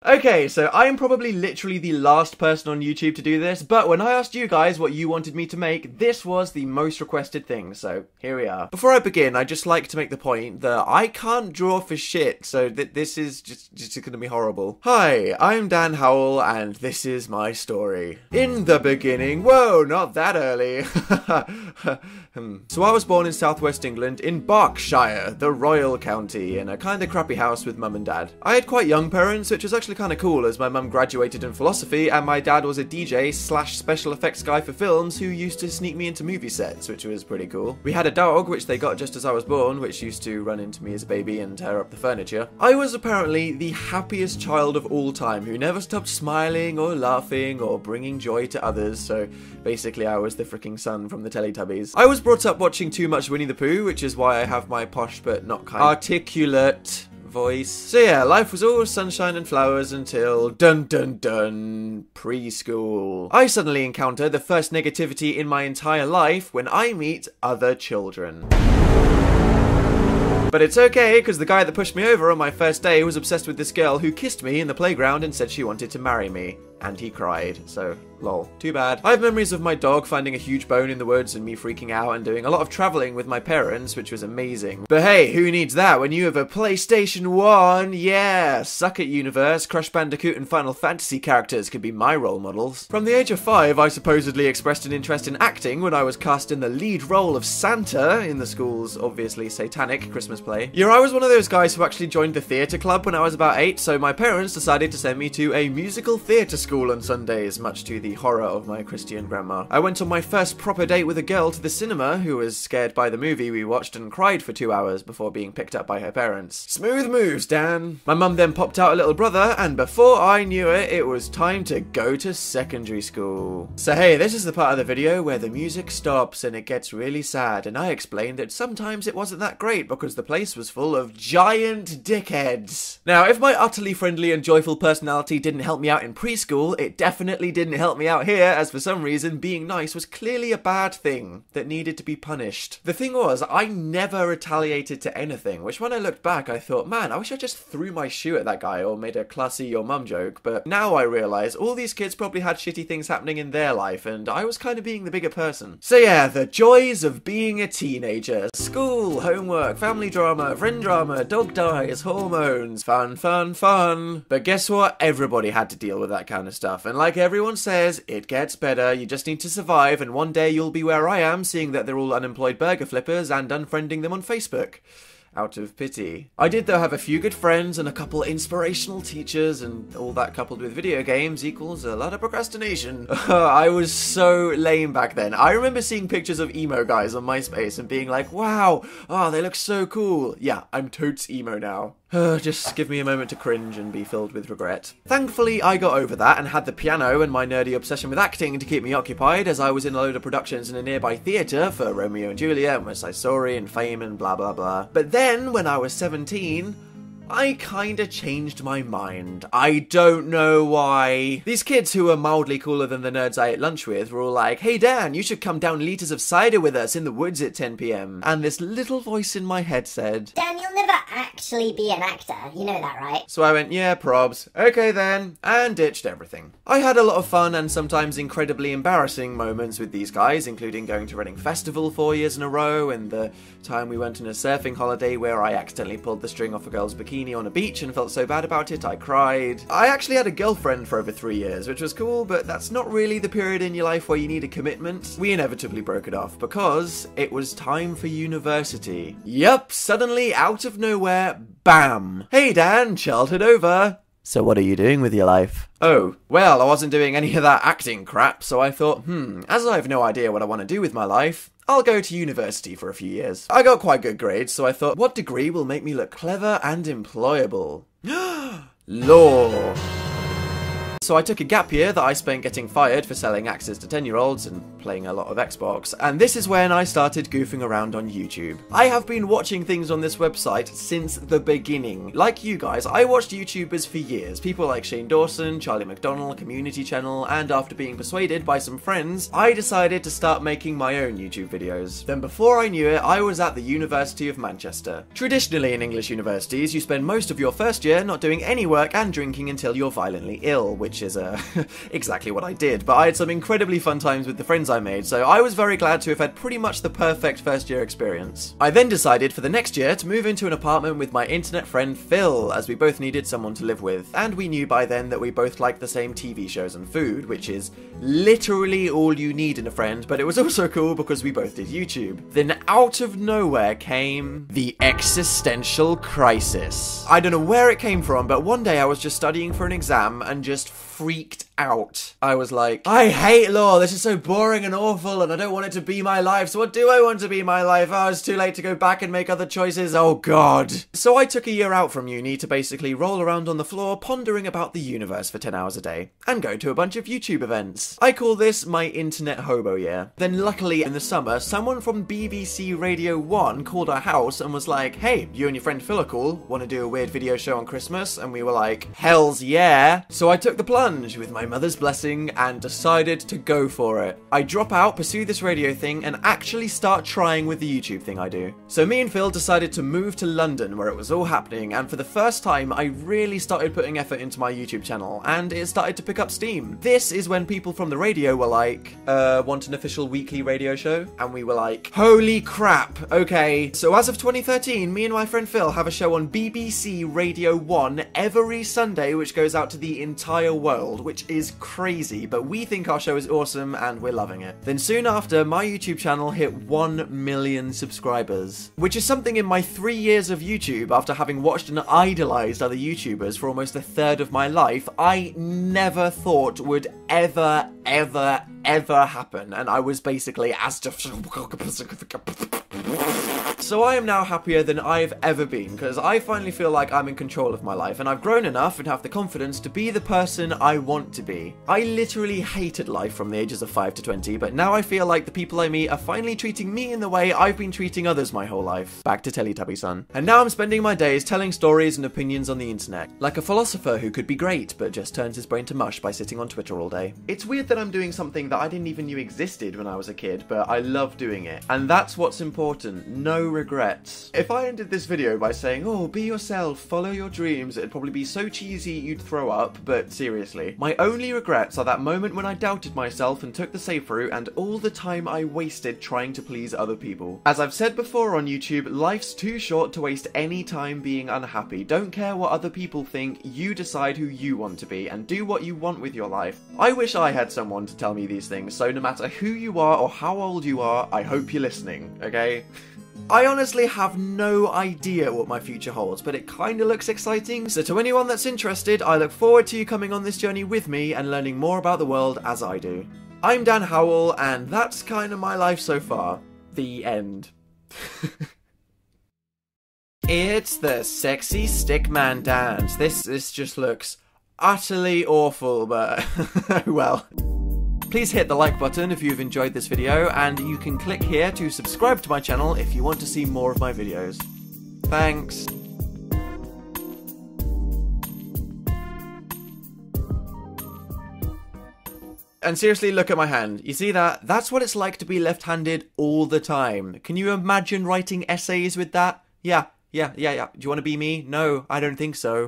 Okay, so I'm probably literally the last person on YouTube to do this, but when I asked you guys what you wanted me to make, this was the most requested thing, so here we are. Before I begin, I'd just like to make the point that I can't draw for shit, so this is just gonna be horrible. Hi, I'm Dan Howell, and this is my story. In the beginning, whoa, not that early. So I was born in southwest England, in Berkshire, the royal county, in a kinda crappy house with mum and dad. I had quite young parents, which was actually kind of cool, as my mum graduated in philosophy and my dad was a DJ slash special effects guy for films who used to sneak me into movie sets, which was pretty cool. We had a dog, which they got just as I was born, which used to run into me as a baby and tear up the furniture. I was apparently the happiest child of all time, who never stopped smiling or laughing or bringing joy to others, so basically I was the freaking son from the Teletubbies. I was brought up watching too much Winnie the Pooh, which is why I have my posh but not kind articulate voice. So yeah, life was all sunshine and flowers until dun dun dun preschool. I suddenly encounter the first negativity in my entire life when I meet other children. But it's okay, because the guy that pushed me over on my first day was obsessed with this girl who kissed me in the playground and said she wanted to marry me. And he cried, so lol. Too bad. I have memories of my dog finding a huge bone in the woods and me freaking out and doing a lot of traveling with my parents, which was amazing. But hey, who needs that when you have a PlayStation 1? Yeah! Suck it, universe. Crash Bandicoot and Final Fantasy characters could be my role models. From the age of 5, I supposedly expressed an interest in acting when I was cast in the lead role of Santa in the school's obviously satanic Christmas play. Yeah, I was one of those guys who actually joined the theatre club when I was about 8, so my parents decided to send me to a musical theatre school on Sundays, much to the horror of my Christian grandma. I went on my first proper date with a girl to the cinema who was scared by the movie we watched and cried for 2 hours before being picked up by her parents. Smooth moves, Dan. My mum then popped out a little brother, and before I knew it, it was time to go to secondary school. So hey, this is the part of the video where the music stops and it gets really sad, and I explained that sometimes it wasn't that great because the place was full of giant dickheads. Now, if my utterly friendly and joyful personality didn't help me out in preschool, it definitely didn't help me out here, as for some reason being nice was clearly a bad thing that needed to be punished. The thing was, I never retaliated to anything, which when I looked back I thought, man, I wish I just threw my shoe at that guy or made a classy your mum joke, but now I realise all these kids probably had shitty things happening in their life and I was kind of being the bigger person. So yeah, the joys of being a teenager. School, homework, family drama, friend drama, dog dies, hormones, fun, fun, fun. But guess what? Everybody had to deal with that kind of stuff, and like everyone says, it gets better. You just need to survive, and one day you'll be where I am, seeing that they're all unemployed burger flippers and unfriending them on Facebook. Out of pity. I did though have a few good friends and a couple inspirational teachers, and all that coupled with video games equals a lot of procrastination. I was so lame back then. I remember seeing pictures of emo guys on MySpace and being like, wow, oh, they look so cool. Yeah, I'm totes emo now. Just give me a moment to cringe and be filled with regret. Thankfully, I got over that and had the piano and my nerdy obsession with acting to keep me occupied, as I was in a load of productions in a nearby theatre for Romeo and Juliet and West Side Story and Fame and blah blah blah. But then, when I was 17, I kinda changed my mind. I don't know why. These kids who were mildly cooler than the nerds I ate lunch with were all like, hey Dan, you should come down liters of cider with us in the woods at 10 PM. And this little voice in my head said, Dan, you'll never actually be an actor. You know that, right? So I went, yeah, probs. Okay then. And ditched everything. I had a lot of fun and sometimes incredibly embarrassing moments with these guys, including going to Reading Festival 4 years in a row, and the time we went on a surfing holiday where I accidentally pulled the string off a girl's bikini on a beach and felt so bad about it I cried. I actually had a girlfriend for over 3 years, which was cool, but that's not really the period in your life where you need a commitment. We inevitably broke it off because it was time for university. Yup, suddenly out of nowhere, bam! Hey Dan, childhood over. So what are you doing with your life? Oh, well, I wasn't doing any of that acting crap, so I thought, as I have no idea what I want to do with my life, I'll go to university for a few years. I got quite good grades, so I thought, what degree will make me look clever and employable? Law. So I took a gap year that I spent getting fired for selling axes to 10-year-olds and playing a lot of Xbox, and this is when I started goofing around on YouTube. I have been watching things on this website since the beginning. Like you guys, I watched YouTubers for years. People like Shane Dawson, Charlie McDonnell, Community Channel, and after being persuaded by some friends, I decided to start making my own YouTube videos. Then before I knew it, I was at the University of Manchester. Traditionally in English universities, you spend most of your first year not doing any work and drinking until you're violently ill, which is exactly what I did, but I had some incredibly fun times with the friends I made, so I was very glad to have had pretty much the perfect first year experience. I then decided for the next year to move into an apartment with my internet friend Phil, as we both needed someone to live with, and we knew by then that we both liked the same TV shows and food, which is literally all you need in a friend, but it was also cool because we both did YouTube. Then out of nowhere came the existential crisis. I don't know where it came from, but one day I was just studying for an exam and just freaked out. I was like, I hate law, this is so boring and awful and I don't want it to be my life, so what do I want to be my life? Oh, it's too late to go back and make other choices, oh god. So I took a year out from uni to basically roll around on the floor pondering about the universe for 10 hours a day and go to a bunch of YouTube events. I call this my internet hobo year. Then luckily in the summer, someone from BBC Radio 1 called our house and was like, hey, you and your friend Phil are cool, want to do a weird video show on Christmas? And we were like, hells yeah. So I took the plunge with my mother's blessing and decided to go for it. I drop out, pursue this radio thing, and actually start trying with the YouTube thing I do. So me and Phil decided to move to London where it was all happening, and for the first time I really started putting effort into my YouTube channel, and it started to pick up steam. This is when people from the radio were like, want an official weekly radio show? And we were like, holy crap, okay. So as of 2013, me and my friend Phil have a show on BBC Radio 1 every Sunday, which goes out to the entire world, which is crazy, but we think our show is awesome and we're loving it. Then soon after, my YouTube channel hit 1 million subscribers, which is something in my 3 years of YouTube, after having watched and idolized other YouTubers for almost a third of my life, I never thought would ever happen, and I was basically So I am now happier than I've ever been, because I finally feel like I'm in control of my life, and I've grown enough and have the confidence to be the person I want to be. I literally hated life from the ages of 5 to 20, but now I feel like the people I meet are finally treating me in the way I've been treating others my whole life. Back to Teletubby son. And now I'm spending my days telling stories and opinions on the internet, like a philosopher who could be great, but just turns his brain to mush by sitting on Twitter all day. It's weird that I'm doing something that I didn't even know existed when I was a kid, but I love doing it. And that's what's important. No regrets. If I ended this video by saying, oh, be yourself, follow your dreams, it'd probably be so cheesy you'd throw up, but seriously. My only regrets are that moment when I doubted myself and took the safe route, and all the time I wasted trying to please other people. As I've said before on YouTube, life's too short to waste any time being unhappy. Don't care what other people think, you decide who you want to be, and do what you want with your life. I wish I had someone to tell me these things, so no matter who you are or how old you are, I hope you're listening, okay? I honestly have no idea what my future holds, but it kinda looks exciting, so to anyone that's interested, I look forward to you coming on this journey with me and learning more about the world as I do. I'm Dan Howell, and that's kinda my life so far. The end. It's the sexy stickman dance. This just looks utterly awful, but well. Please hit the like button if you've enjoyed this video, and you can click here to subscribe to my channel if you want to see more of my videos. Thanks. And seriously, look at my hand. You see that? That's what it's like to be left-handed all the time. Can you imagine writing essays with that? Yeah. Do you want to be me? No, I don't think so.